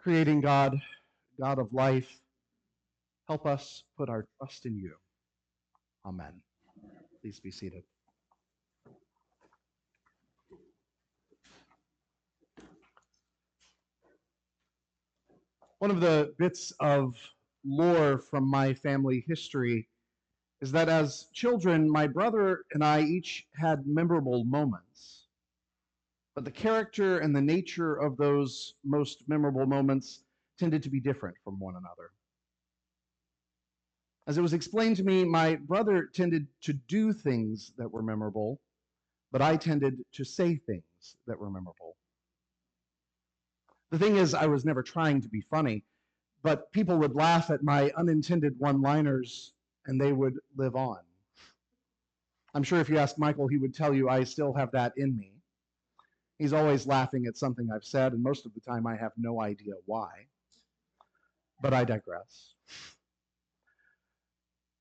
Creating God, God of life, help us put our trust in you. Amen. Please be seated. One of the bits of lore from my family history is that as children, my brother and I each had memorable moments. But the character and the nature of those most memorable moments tended to be different from one another. As it was explained to me, my brother tended to do things that were memorable, but I tended to say things that were memorable. The thing is, I was never trying to be funny, but people would laugh at my unintended one-liners and they would live on. I'm sure if you ask Michael, he would tell you I still have that in me. He's always laughing at something I've said, and most of the time I have no idea why. But I digress.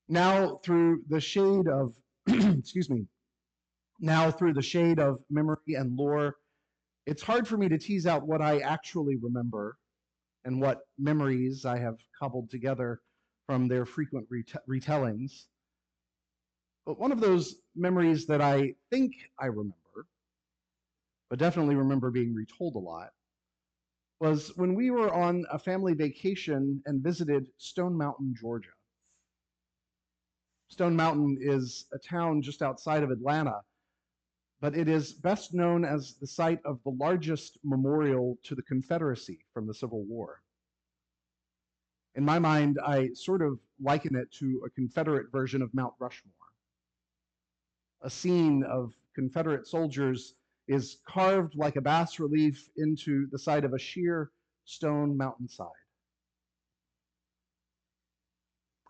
Now through the shade of, now through the shade of memory and lore, it's hard for me to tease out what I actually remember and what memories I have cobbled together from their frequent retellings. But one of those memories that I think I remember, but definitely remember being retold a lot, was when we were on a family vacation and visited Stone Mountain, Georgia. Stone Mountain is a town just outside of Atlanta, but it is best known as the site of the largest memorial to the Confederacy from the Civil War. In my mind, I sort of liken it to a Confederate version of Mount Rushmore. A scene of Confederate soldiers is carved like a bas relief into the side of a sheer stone mountainside.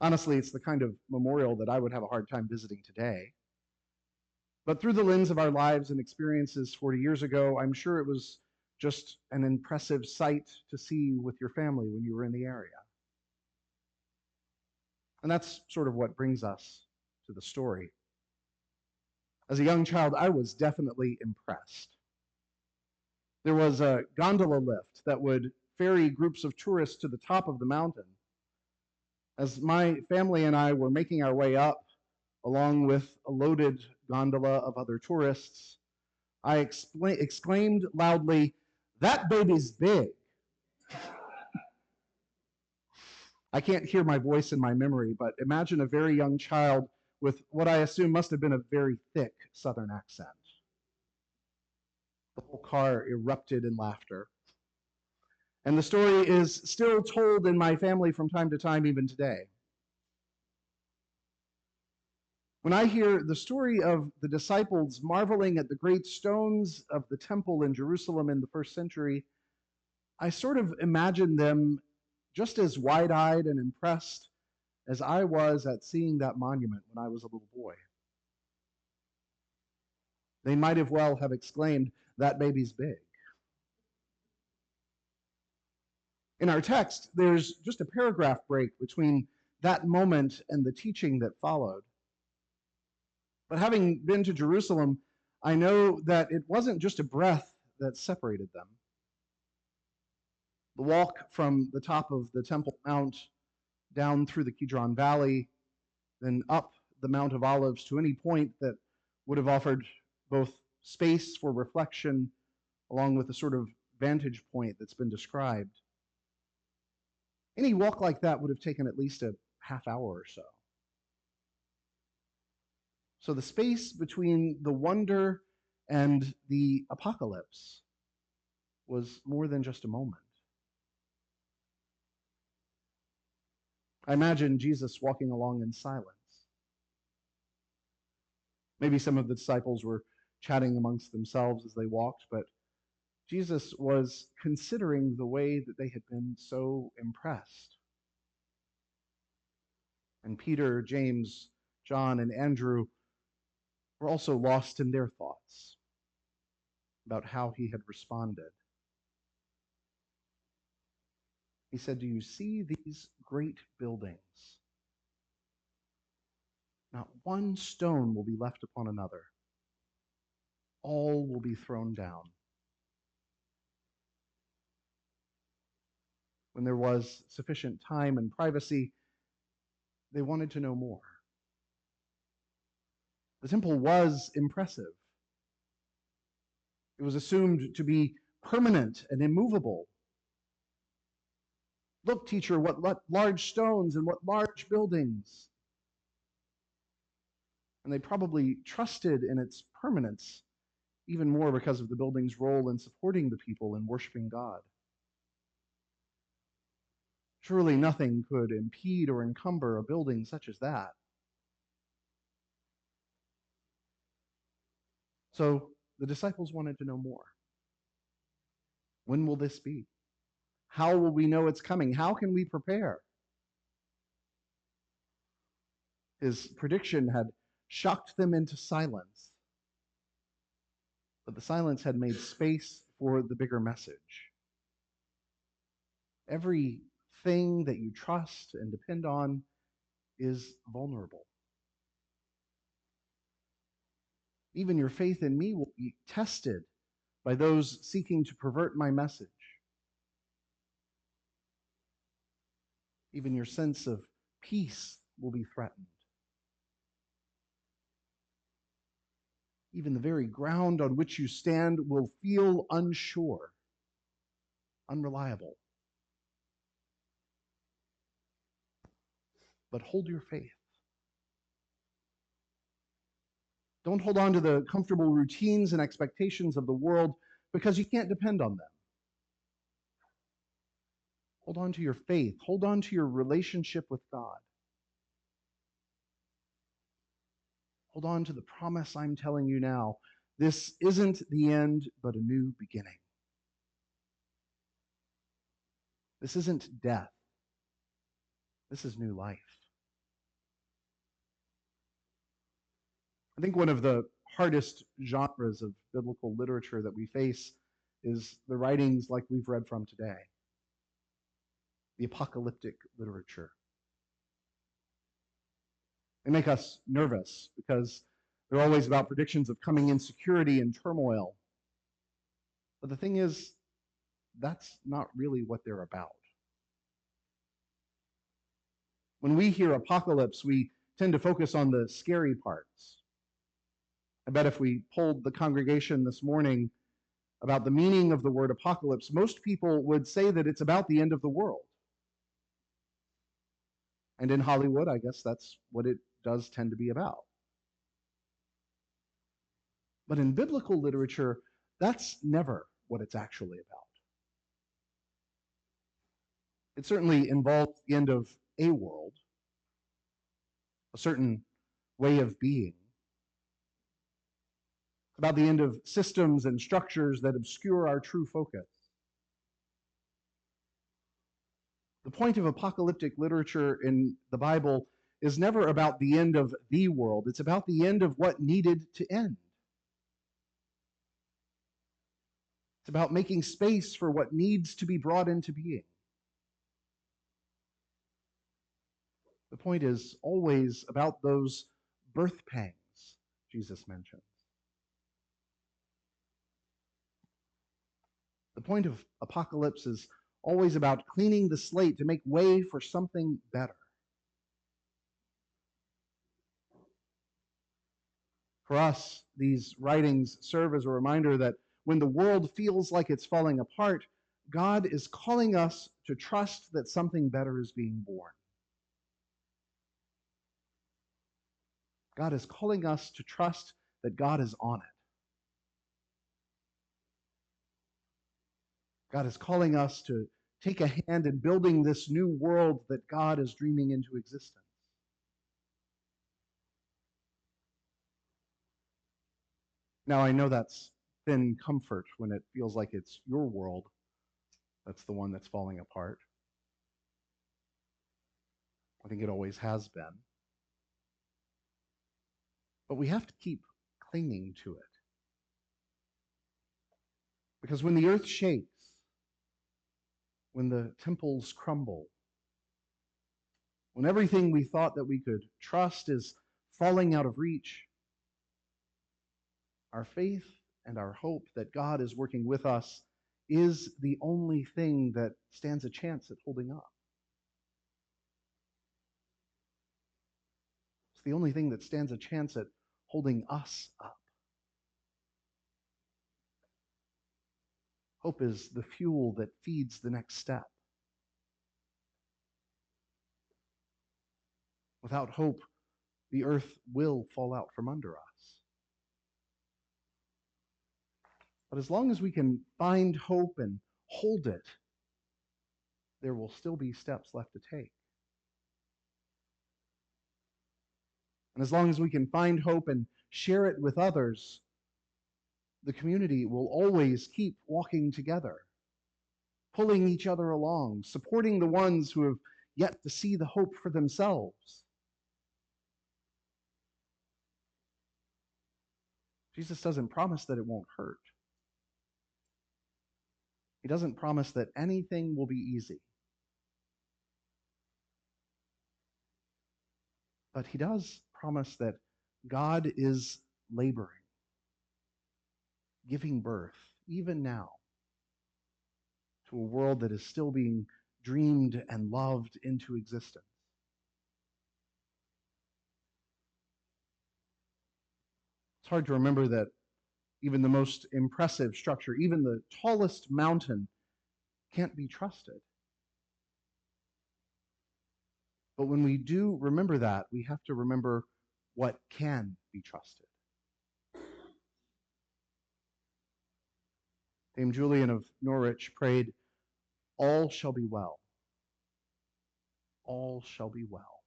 Honestly, it's the kind of memorial that I would have a hard time visiting today. But through the lens of our lives and experiences 40 years ago, I'm sure it was just an impressive sight to see with your family when you were in the area. And that's sort of what brings us to the story. As a young child, I was definitely impressed. There was a gondola lift that would ferry groups of tourists to the top of the mountain. As my family and I were making our way up, along with a loaded gondola of other tourists, I exclaimed loudly, "That baby's big." I can't hear my voice in my memory, but imagine a very young child with what I assume must have been a very thick Southern accent. The whole car erupted in laughter. And the story is still told in my family from time to time, even today. When I hear the story of the disciples marveling at the great stones of the temple in Jerusalem in the first century, I sort of imagine them just as wide-eyed and impressed as I was at seeing that monument when I was a little boy. They might have well have exclaimed, "That baby's big." In our text, there's just a paragraph break between that moment and the teaching that followed. But having been to Jerusalem, I know that it wasn't just a breath that separated them. The walk from the top of the Temple Mount down through the Kidron Valley, then up the Mount of Olives to any point that would have offered both space for reflection along with the sort of vantage point that's been described. Any walk like that would have taken at least a half hour or so. So the space between the wonder and the apocalypse was more than just a moment. I imagine Jesus walking along in silence. Maybe some of the disciples were chatting amongst themselves as they walked, but Jesus was considering the way that they had been so impressed. And Peter, James, John, and Andrew were also lost in their thoughts about how he had responded. He said, "Do you see these great buildings? Not one stone will be left upon another. All will be thrown down." when there was sufficient time and privacy, they wanted to know more. The temple was impressive. It was assumed to be permanent and immovable. Look, teacher, what large stones and what large buildings. And they probably trusted in its permanence even more because of the building's role in supporting the people and worshiping God. Surely nothing could impede or encumber a building such as that. So the disciples wanted to know more. When will this be? How will we know it's coming? How can we prepare? His prediction had shocked them into silence, but the silence had made space for the bigger message. Everything that you trust and depend on is vulnerable. Even your faith in me will be tested by those seeking to pervert my message. Even your sense of peace will be threatened. Even the very ground on which you stand will feel unsure, unreliable. But hold your faith. Don't hold on to the comfortable routines and expectations of the world because you can't depend on them. Hold on to your faith. Hold on to your relationship with God. Hold on to the promise I'm telling you now. This isn't the end, but a new beginning. This isn't death. This is new life. I think one of the hardest genres of biblical literature that we face is the writings like we've read from today, the apocalyptic literature. They make us nervous because they're always about predictions of coming insecurity and turmoil. But the thing is, that's not really what they're about. When we hear apocalypse, we tend to focus on the scary parts. I bet if we polled the congregation this morning about the meaning of the word apocalypse, most people would say that it's about the end of the world. And in Hollywood, I guess that's what it does tend to be about. But in biblical literature, that's never what it's actually about. It certainly involves the end of a world, a certain way of being, about the end of systems and structures that obscure our true focus. The point of apocalyptic literature in the Bible is never about the end of the world. It's about the end of what needed to end. It's about making space for what needs to be brought into being. The point is always about those birth pangs Jesus mentions. The point of apocalypse is always about cleaning the slate to make way for something better. For us, these writings serve as a reminder that when the world feels like it's falling apart, God is calling us to trust that something better is being born. God is calling us to trust that God is on it. God is calling us to take a hand in building this new world that God is dreaming into existence. Now, I know that's thin comfort when it feels like it's your world that's the one that's falling apart. I think it always has been. But we have to keep clinging to it. Because when the earth shakes, when the temples crumble, when everything we thought that we could trust is falling out of reach, our faith and our hope that God is working with us is the only thing that stands a chance at holding up. It's the only thing that stands a chance at holding us up. Hope is the fuel that feeds the next step. Without hope, the earth will fall out from under us. But as long as we can find hope and hold it, there will still be steps left to take. And as long as we can find hope and share it with others, the community will always keep walking together, pulling each other along, supporting the ones who have yet to see the hope for themselves. Jesus doesn't promise that it won't hurt. He doesn't promise that anything will be easy. But he does promise that God is laboring, giving birth, even now, to a world that is still being dreamed and loved into existence. It's hard to remember that even the most impressive structure, even the tallest mountain, can't be trusted. But when we do remember that, we have to remember what can be trusted. Dame Julian of Norwich prayed, "All shall be well. All shall be well.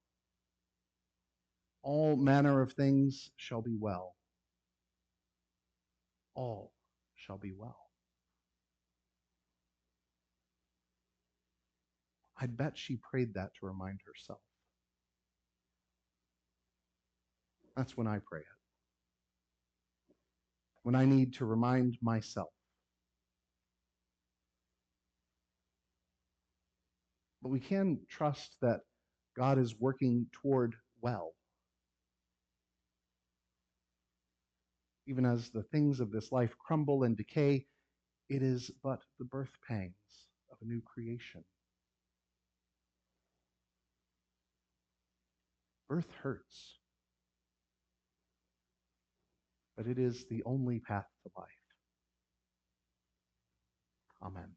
All manner of things shall be well. All shall be well." I bet she prayed that to remind herself. That's when I pray it. When I need to remind myself. But we can trust that God is working toward well. Even as the things of this life crumble and decay, it is but the birth pangs of a new creation. Birth hurts, but it is the only path to life. Amen.